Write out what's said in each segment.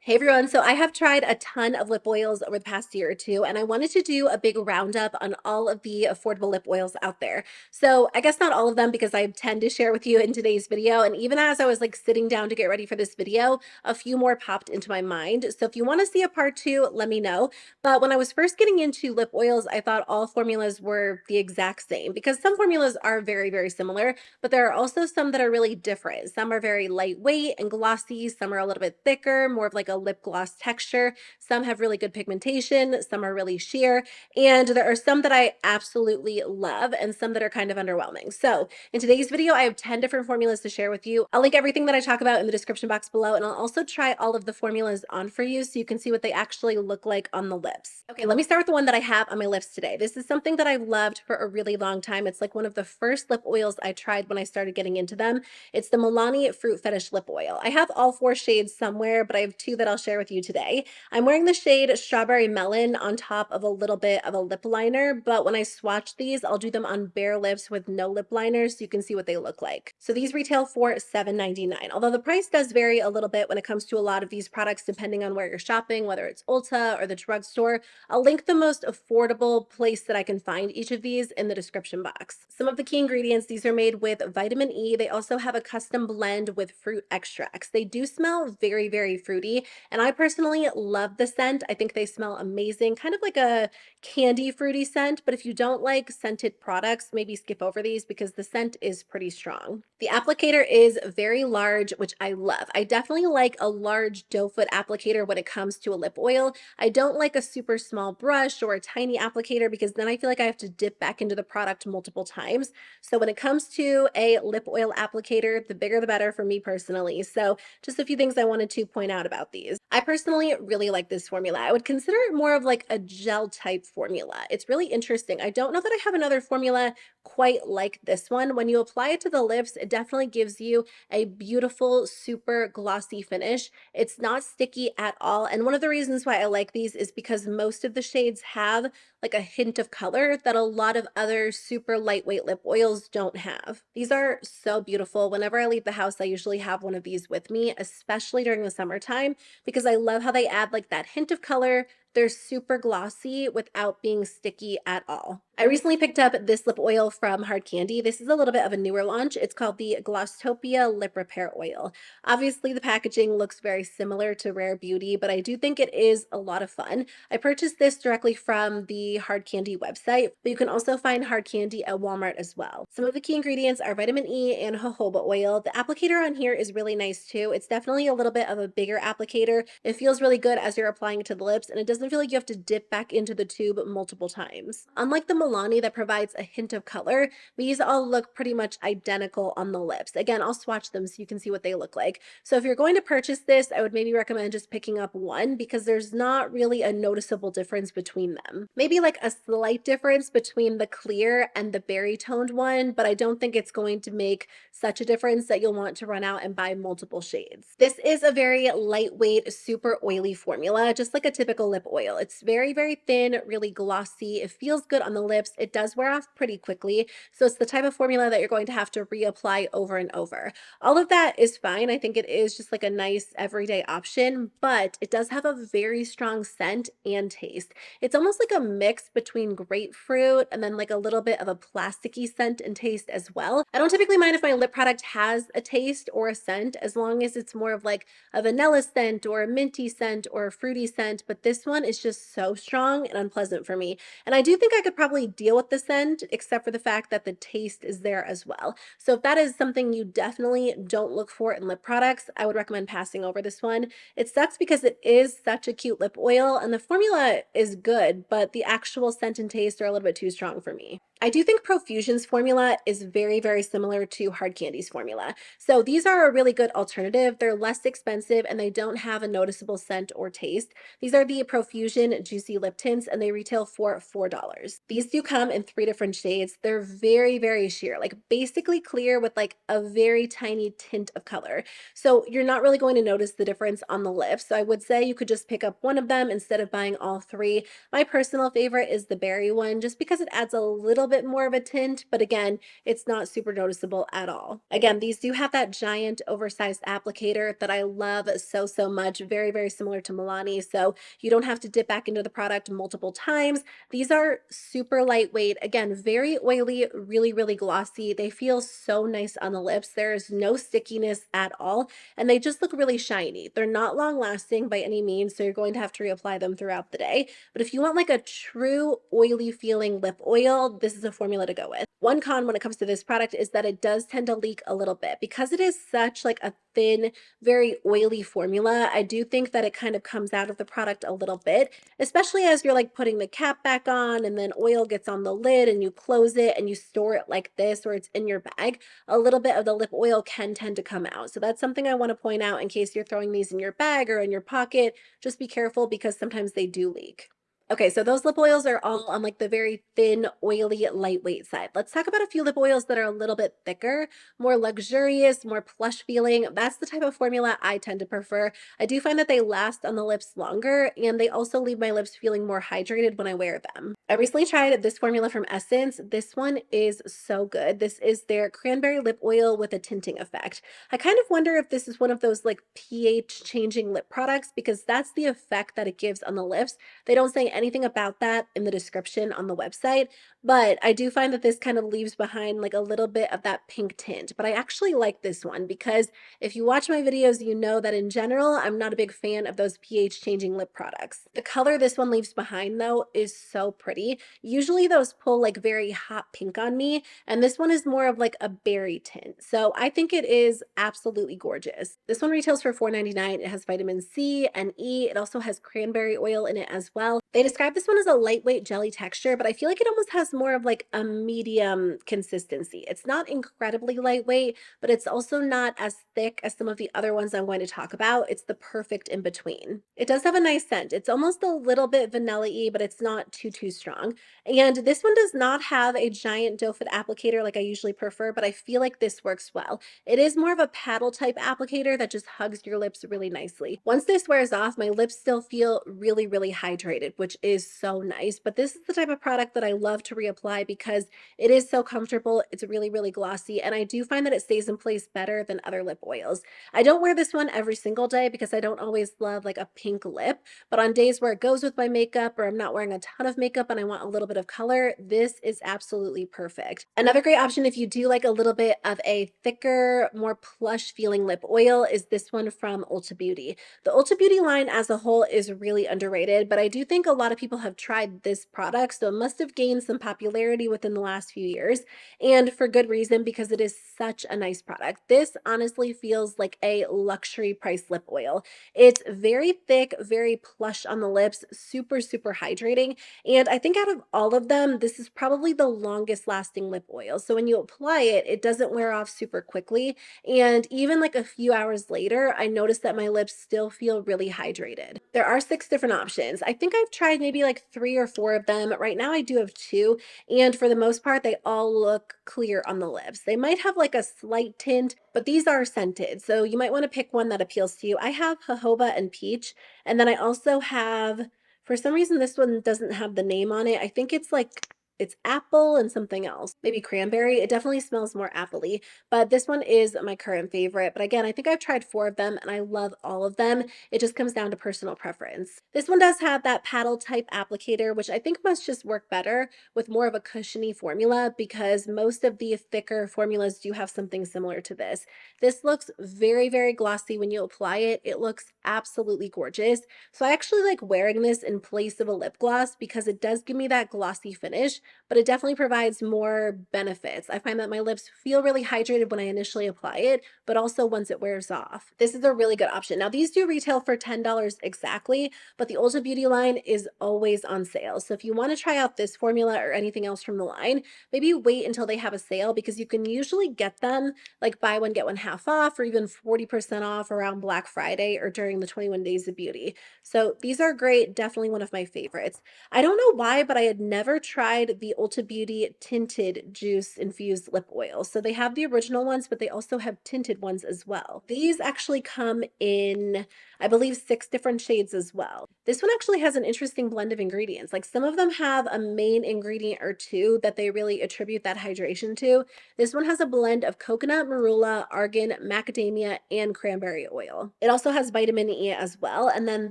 Hey everyone, so I have tried a ton of lip oils over the past year or two, and I wanted to do a big roundup on all of the affordable lip oils out there. So I guess not all of them because I tend to share with you in today's video. And even as I was like sitting down to get ready for this video, a few more popped into my mind. So if you want to see a part two, let me know. But when I was first getting into lip oils, I thought all formulas were the exact same because some formulas are very, very similar, but there are also some that are really different. Some are very lightweight and glossy, some are a little bit thicker, more of like a lip gloss texture. Some have really good pigmentation, some are really sheer, and there are some that I absolutely love and some that are kind of underwhelming. So in today's video, I have 10 different formulas to share with you. I'll link everything that I talk about in the description box below, and I'll also try all of the formulas on for you so you can see what they actually look like on the lips. Okay, let me start with the one that I have on my lips today. This is something that I've loved for a really long time. It's like one of the first lip oils I tried when I started getting into them. It's the Milani Fruit Fetish Lip Oil. I have all four shades somewhere, but I have two that I'll share with you today. I'm wearing the shade Strawberry Melon on top of a little bit of a lip liner, but when I swatch these, I'll do them on bare lips with no lip liners so you can see what they look like. So these retail for $7.99, although the price does vary a little bit when it comes to a lot of these products depending on where you're shopping, whether it's Ulta or the drugstore. I'll link the most affordable place that I can find each of these in the description box. Some of the key ingredients, these are made with vitamin E. They also have a custom blend with fruit extracts. They do smell very, very fruity, and I personally love the scent. I think they smell amazing, kind of like a candy fruity scent, but if you don't like scented products, maybe skip over these because the scent is pretty strong. The applicator is very large, which I love. I definitely like a large doe foot applicator when it comes to a lip oil. I don't like a super small brush or a tiny applicator because then I feel like I have to dip back into the product multiple times. So when it comes to a lip oil applicator, the bigger the better for me personally. So just a few things I wanted to point out about these. I personally really like this formula. I would consider it more of like a gel type formula. It's really interesting. I don't know that I have another formula quite like this one. When you apply it to the lips, it definitely gives you a beautiful, super glossy finish. It's not sticky at all. And one of the reasons why I like these is because most of the shades have like a hint of color that a lot of other super lightweight lip oils don't have. These are so beautiful. Whenever I leave the house, I usually have one of these with me, especially during the summertime, because I love how they add like that hint of color. They're super glossy without being sticky at all. I recently picked up this lip oil from Hard Candy. This is a little bit of a newer launch. It's called the Glosstopia Lip Repair Oil. Obviously, the packaging looks very similar to Rare Beauty, but I do think it is a lot of fun. I purchased this directly from the Hard Candy website, but you can also find Hard Candy at Walmart as well. Some of the key ingredients are vitamin E and jojoba oil. The applicator on here is really nice too. It's definitely a little bit of a bigger applicator. It feels really good as you're applying it to the lips, and it doesn't feel like you have to dip back into the tube multiple times. Unlike the Milani that provides a hint of color, these all look pretty much identical on the lips. Again, I'll swatch them so you can see what they look like. So if you're going to purchase this, I would maybe recommend just picking up one because there's not really a noticeable difference between them. Maybe like a slight difference between the clear and the berry toned one, but I don't think it's going to make such a difference that you'll want to run out and buy multiple shades. This is a very lightweight, super oily formula, just like a typical lip oil. It's very, very thin, really glossy. It feels good on the lips. It does wear off pretty quickly. So it's the type of formula that you're going to have to reapply over and over. All of that is fine. I think it is just like a nice everyday option, but it does have a very strong scent and taste. It's almost like a mix between grapefruit and then like a little bit of a plasticky scent and taste as well. I don't typically mind if my lip product has a taste or a scent as long as it's more of like a vanilla scent or a minty scent or a fruity scent, but this one is just so strong and unpleasant for me. And I do think I could probably deal with the scent except for the fact that the taste is there as well. So if that is something you definitely don't look for in lip products, I would recommend passing over this one. It sucks because it is such a cute lip oil and the formula is good, but the actual scent and taste are a little bit too strong for me. I do think Profusion's formula is very, very similar to Hard Candy's formula. So these are a really good alternative. They're less expensive and they don't have a noticeable scent or taste. These are the Profusion Juicy Lip Tints and they retail for $4. These do come in 3 different shades. They're very, very sheer, like basically clear with like a very tiny tint of color. So you're not really going to notice the difference on the lips. So I would say you could just pick up one of them instead of buying all 3. My personal favorite is the berry one just because it adds a little bit more of a tint, but again, it's not super noticeable at all. Again, these do have that giant oversized applicator that I love so, so much. Very, very similar to Milani. So you don't have to dip back into the product multiple times. These are super lightweight. Again, very oily, really, really glossy. They feel so nice on the lips. There's no stickiness at all, and they just look really shiny. They're not long lasting by any means, so you're going to have to reapply them throughout the day. But if you want like a true oily feeling lip oil, this is a formula to go with. One con when it comes to this product is that it does tend to leak a little bit because it is such like a thin, very oily formula. I do think that it kind of comes out of the product a little bit, especially as you're like putting the cap back on and then oil gets on the lid and you close it and you store it like this or it's in your bag. A little bit of the lip oil can tend to come out. So that's something I want to point out in case you're throwing these in your bag or in your pocket. Just be careful because sometimes they do leak. Okay, so those lip oils are all on like the very thin, oily, lightweight side. Let's talk about a few lip oils that are a little bit thicker, more luxurious, more plush feeling. That's the type of formula I tend to prefer. I do find that they last on the lips longer and they also leave my lips feeling more hydrated when I wear them. I recently tried this formula from Essence. This one is so good. This is their Cranberry Lip Oil with a tinting effect. I kind of wonder if this is one of those like pH changing lip products because that's the effect that it gives on the lips. They don't say anything about that in the description on the website, but I do find that this kind of leaves behind like a little bit of that pink tint. But I actually like this one because if you watch my videos, you know that in general, I'm not a big fan of those pH changing lip products. The color this one leaves behind though is so pretty. Usually those pull like very hot pink on me, and this one is more of like a berry tint. So I think it is absolutely gorgeous. This one retails for $4.99. It has vitamin C and E. It also has cranberry oil in it as well. They describe this one as a lightweight jelly texture, but I feel like it almost has more of like a medium consistency. It's not incredibly lightweight, but it's also not as thick as some of the other ones I'm going to talk about. It's the perfect in between. It does have a nice scent. It's almost a little bit vanilla-y, but it's not too strong. And this one does not have a giant doe foot applicator like I usually prefer, but I feel like this works well. It is more of a paddle type applicator that just hugs your lips really nicely. Once this wears off, my lips still feel really, really hydrated, which is so nice. But this is the type of product that I love to reapply because it is so comfortable. It's really, really glossy. And I do find that it stays in place better than other lip oils. I don't wear this one every single day because I don't always love like a pink lip, but on days where it goes with my makeup or I'm not wearing a ton of makeup and I want a little bit of color, this is absolutely perfect. Another great option if you do like a little bit of a thicker, more plush feeling lip oil is this one from Ulta Beauty. The Ulta Beauty line as a whole is really underrated, but I do think a lot of people have tried this product, so it must have gained some popularity within the last few years, and for good reason because it is such a nice product. This honestly feels like a luxury price lip oil. It's very thick, very plush on the lips, super, super hydrating. And I think out of all of them, this is probably the longest lasting lip oil. So when you apply it, it doesn't wear off super quickly. And even like a few hours later, I noticed that my lips still feel really hydrated. There are 6 different options. I think I've tried maybe like 3 or 4 of them. Right now I do have 2. And for the most part, they all look clear on the lips. They might have like a slight tint, but these are scented. So you might want to pick one that appeals to you. I have jojoba and peach. And then I also have, for some reason, this one doesn't have the name on it. I think it's like it's apple and something else, maybe cranberry. It definitely smells more appley, but this one is my current favorite. But again, I think I've tried 4 of them and I love all of them. It just comes down to personal preference. This one does have that paddle type applicator, which I think must just work better with more of a cushiony formula because most of the thicker formulas do have something similar to this. This looks very, very glossy when you apply it. It looks absolutely gorgeous. So I actually like wearing this in place of a lip gloss because it does give me that glossy finish, but it definitely provides more benefits. I find that my lips feel really hydrated when I initially apply it, but also once it wears off. This is a really good option. Now, these do retail for $10 exactly, but the Ulta Beauty line is always on sale. So if you want to try out this formula or anything else from the line, maybe wait until they have a sale because you can usually get them like buy one, get one half off or even 40% off around Black Friday or during the 21 Days of Beauty. So these are great, definitely one of my favorites. I don't know why, but I had never tried tried the Ulta Beauty Tinted Juice Infused Lip Oil. So they have the original ones, but they also have tinted ones as well. These actually come in, I believe, 6 different shades as well. This one actually has an interesting blend of ingredients. Like some of them have a main ingredient or two that they really attribute that hydration to. This one has a blend of coconut, marula, argan, macadamia, and cranberry oil. It also has vitamin E as well. And then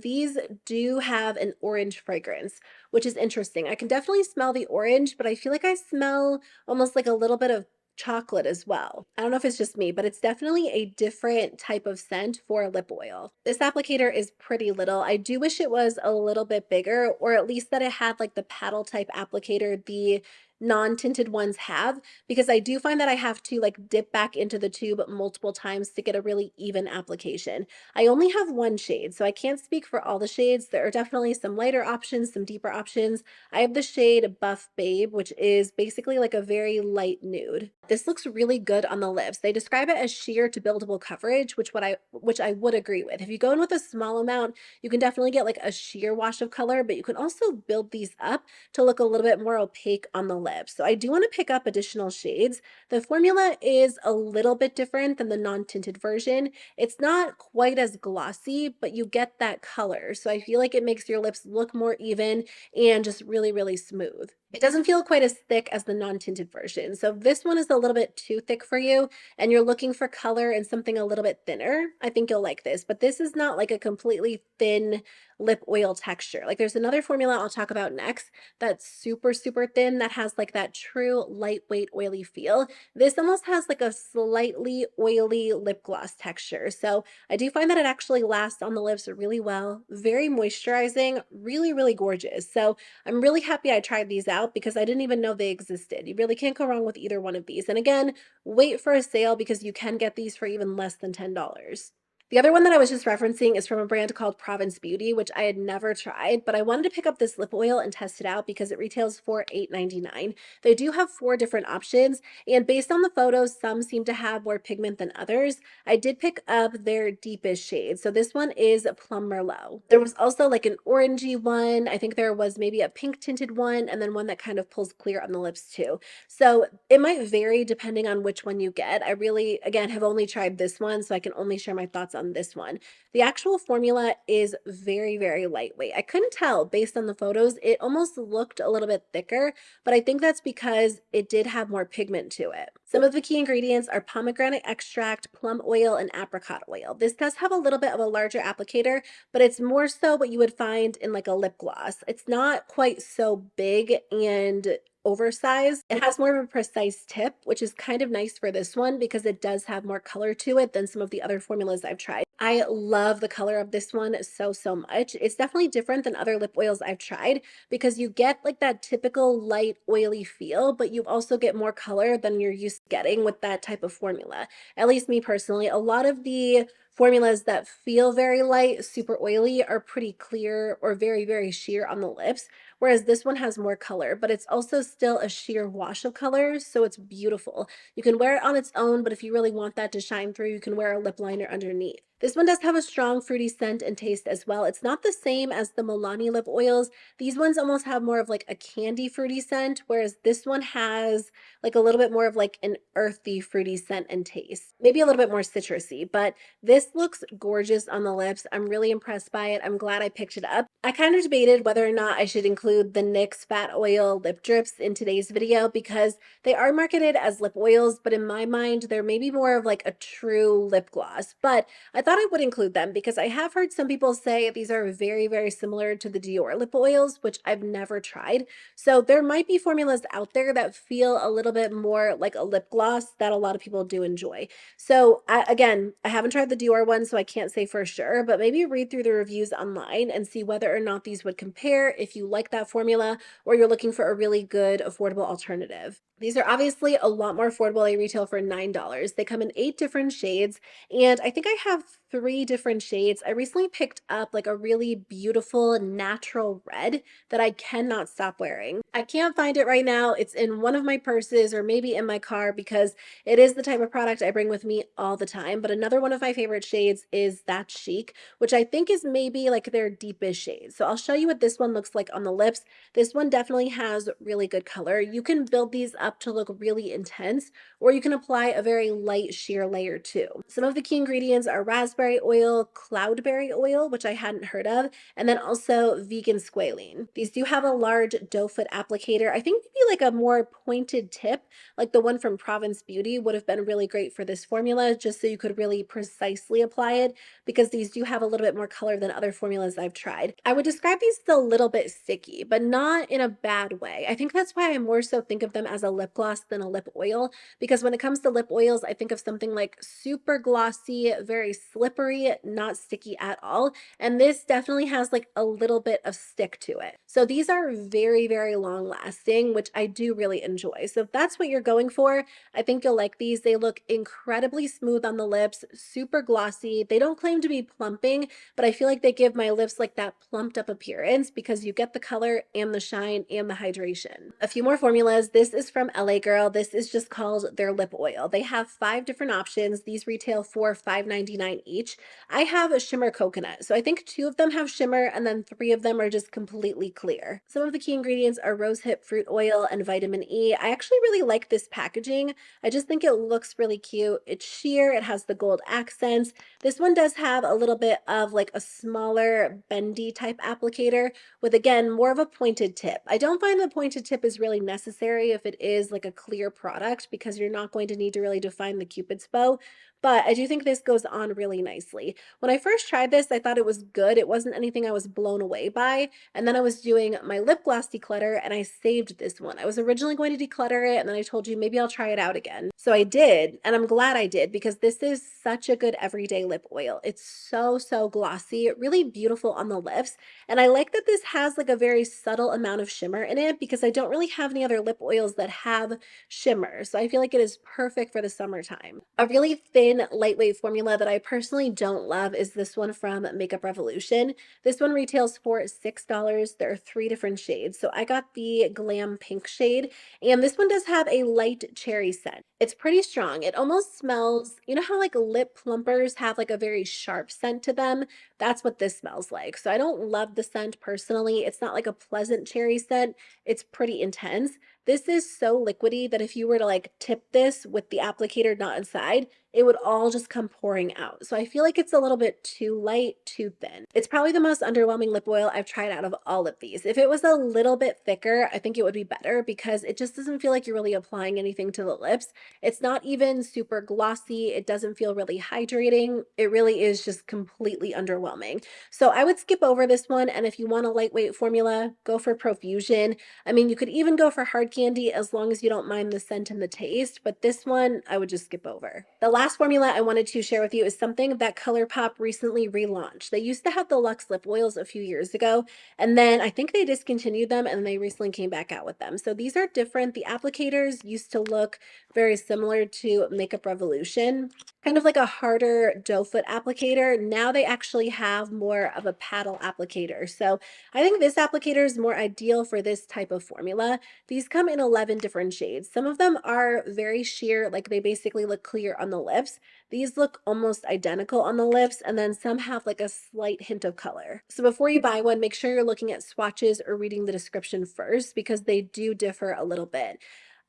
these do have an orange fragrance, which is interesting. I can definitely smell the orange, but I feel like I smell almost like a little bit of chocolate as well. I don't know if it's just me, but it's definitely a different type of scent for a lip oil. This applicator is pretty little. I do wish it was a little bit bigger, or at least that it had like the paddle type applicator the non-tinted ones have, because I do find that I have to like dip back into the tube multiple times to get a really even application. I only have one shade, so I can't speak for all the shades. There are definitely some lighter options, some deeper options. I have the shade Buff Babe, which is basically like a very light nude. This looks really good on the lips. They describe it as sheer to buildable coverage, which I would agree with. If you go in with a small amount, you can definitely get like a sheer wash of color, but you can also build these up to look a little bit more opaque on the lips. So I do want to pick up additional shades. The formula is a little bit different than the non-tinted version. It's not quite as glossy, but you get that color. So I feel like it makes your lips look more even and just really, really smooth. It doesn't feel quite as thick as the non-tinted version. So if this one is a little bit too thick for you and you're looking for color and something a little bit thinner, I think you'll like this. But this is not like a completely thin lip oil texture. Like there's another formula I'll talk about next that's super, super thin that has like that true lightweight oily feel. This almost has like a slightly oily lip gloss texture. So I do find that it actually lasts on the lips really well, very moisturizing, really, really gorgeous. So I'm really happy I tried these out because I didn't even know they existed. You really can't go wrong with either one of these. And again, wait for a sale because you can get these for even less than $10. The other one that I was just referencing is from a brand called Provence Beauty, which I had never tried, but I wanted to pick up this lip oil and test it out because it retails for $8.99. They do have 4 different options, and based on the photos, some seem to have more pigment than others. I did pick up their deepest shade. So this one is Plum Merlot. There was also like an orangey one. I think there was maybe a pink tinted one, and then one that kind of pulls clear on the lips too. So it might vary depending on which one you get. I really, again, have only tried this one, so I can only share my thoughts on this one. The actual formula is very, very lightweight. I couldn't tell based on the photos. It almost looked a little bit thicker, but I think that's because it did have more pigment to it. Some of the key ingredients are pomegranate extract, plum oil, and apricot oil. This does have a little bit of a larger applicator, but it's more so what you would find in like a lip gloss. It's not quite so big and oversized. It has more of a precise tip, which is kind of nice for this one because it does have more color to it than some of the other formulas I've tried. I love the color of this one so, so much. It's definitely different than other lip oils I've tried because you get like that typical light oily feel, but you also get more color than you're used to getting with that type of formula. At least me personally, a lot of the formulas that feel very light, super oily are pretty clear or very, very sheer on the lips, whereas this one has more color, but it's also still a sheer wash of colors, so it's beautiful. You can wear it on its own, but if you really want that to shine through, you can wear a lip liner underneath. This one does have a strong fruity scent and taste as well. It's not the same as the Milani lip oils. These ones almost have more of like a candy fruity scent, whereas this one has like a little bit more of like an earthy fruity scent and taste. Maybe a little bit more citrusy, but this looks gorgeous on the lips. I'm really impressed by it. I'm glad I picked it up. I kind of debated whether or not I should include the NYX Fat Oil Lip Drips in today's video because they are marketed as lip oils, but in my mind, they're maybe more of like a true lip gloss. But I thought I would include them because I have heard some people say these are very, very similar to the Dior lip oils, which I've never tried. So there might be formulas out there that feel a little bit more like a lip gloss that a lot of people do enjoy. So again, I haven't tried the Dior one, so I can't say for sure, but maybe read through the reviews online and see whether or not these would compare if you like that formula or you're looking for a really good affordable alternative. These are obviously a lot more affordable. They retail for $9. They come in 8 different shades, and I think I have 3 different shades. I recently picked up like a really beautiful natural red that I cannot stop wearing. I can't find it right now. It's in one of my purses or maybe in my car because it is the type of product I bring with me all the time. But another one of my favorite shades is that Chic, which I think is maybe like their deepest shade. So I'll show you what this one looks like on the lips. This one definitely has really good color. You can build these up to look really intense, or you can apply a very light sheer layer too. Some of the key ingredients are raspberry oil, cloudberry oil, which I hadn't heard of, and then also vegan squalene. These do have a large doe foot applicator. I think maybe like a more pointed tip, like the one from Provence Beauty would have been really great for this formula, just so you could really precisely apply it, because these do have a little bit more color than other formulas I've tried. I would describe these as a little bit sticky, but not in a bad way. I think that's why I more so think of them as a lip gloss than a lip oil, because when it comes to lip oils, I think of something like super glossy, very slippery, not sticky at all. And this definitely has like a little bit of stick to it. So these are very, very long lasting, which I do really enjoy. So if that's what you're going for, I think you'll like these. They look incredibly smooth on the lips, super glossy. They don't claim to be plumping, but I feel like they give my lips like that plumped up appearance because you get the color and the shine and the hydration. A few more formulas. This is from LA Girl. This is just called their lip oil. They have 5 different options. These retail for $5.99 each. I have a shimmer coconut, so I think 2 of them have shimmer and then 3 of them are just completely clear. Some of the key ingredients are rosehip fruit oil and vitamin E. I actually really like this packaging. I just think it looks really cute. It's sheer, it has the gold accents. This one does have a little bit of like a smaller bendy type applicator with, again, more of a pointed tip. I don't find the pointed tip is really necessary if it is like a clear product, because you're not going to need to really define the Cupid's bow, but I do think this goes on really nicely. When I first tried this, I thought it was good. It wasn't anything I was blown away by. And then I was doing my lip gloss declutter and I saved this one. I was originally going to declutter it and then I told you maybe I'll try it out again. So I did, and I'm glad I did, because this is such a good everyday lip oil. It's so, so glossy, really beautiful on the lips. And I like that this has like a very subtle amount of shimmer in it, because I don't really have any other lip oils that have shimmer. So I feel like it is perfect for the summertime. A really thin, lightweight formula that I personally don't love is this one from Makeup Revolution. This one retails for $6. There are 3 different shades. So I got the Glam Pink shade, and this one does have a light cherry scent. It's pretty strong. It almost smells, you know how like lip plumpers have like a very sharp scent to them? That's what this smells like. So I don't love the scent personally. It's not like a pleasant cherry scent. It's pretty intense. This is so liquidy that if you were to like tip this with the applicator not inside, it would all just come pouring out. So I feel like it's a little bit too light, too thin. It's probably the most underwhelming lip oil I've tried out of all of these. If it was a little bit thicker, I think it would be better, because it just doesn't feel like you're really applying anything to the lips. It's not even super glossy. It doesn't feel really hydrating. It really is just completely underwhelming. So I would skip over this one. And if you want a lightweight formula, go for Profusion. I mean, you could even go for hard candy as long as you don't mind the scent and the taste, but this one I would just skip over. The last formula I wanted to share with you is something that ColourPop recently relaunched. They used to have the Lux Lip Oils a few years ago, and then I think they discontinued them and they recently came back out with them. So these are different. The applicators used to look very similar to Makeup Revolution, kind of like a harder doe foot applicator. Now they actually have more of a paddle applicator. So I think this applicator is more ideal for this type of formula. These come in 11 different shades. Some of them are very sheer, like they basically look clear on the lips. These look almost identical on the lips, and then some have like a slight hint of color. So before you buy one, make sure you're looking at swatches or reading the description first, because they do differ a little bit.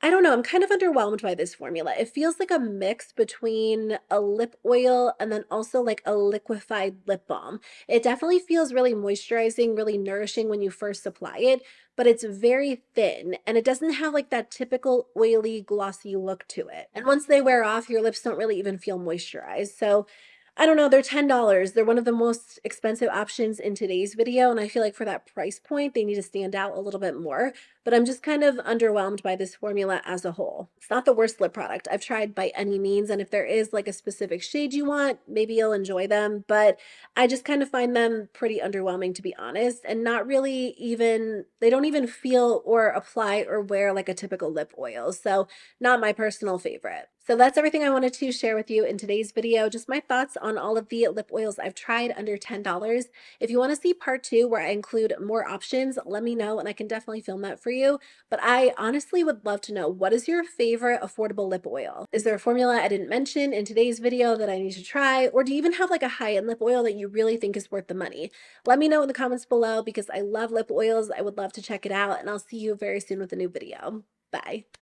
I don't know, I'm kind of underwhelmed by this formula. It feels like a mix between a lip oil and then also like a liquefied lip balm. It definitely feels really moisturizing, really nourishing when you first apply it, but it's very thin and it doesn't have like that typical oily, glossy look to it. And once they wear off, your lips don't really even feel moisturized. So I don't know, they're $10. They're one of the most expensive options in today's video, and I feel like for that price point, they need to stand out a little bit more. but I'm just kind of underwhelmed by this formula as a whole. It's not the worst lip product I've tried by any means, and if there is like a specific shade you want, maybe you'll enjoy them, but I just kind of find them pretty underwhelming, to be honest, and not really even, they don't even feel or apply or wear like a typical lip oil. So not my personal favorite. So that's everything I wanted to share with you in today's video. Just my thoughts on all of the lip oils I've tried under $10. If you want to see part two where I include more options, let me know and I can definitely film that for you. But I honestly would love to know, what is your favorite affordable lip oil? Is there a formula I didn't mention in today's video that I need to try? Or do you even have like a high-end lip oil that you really think is worth the money? Let me know in the comments below because I love lip oils. I would love to check it out, and I'll see you very soon with a new video. Bye.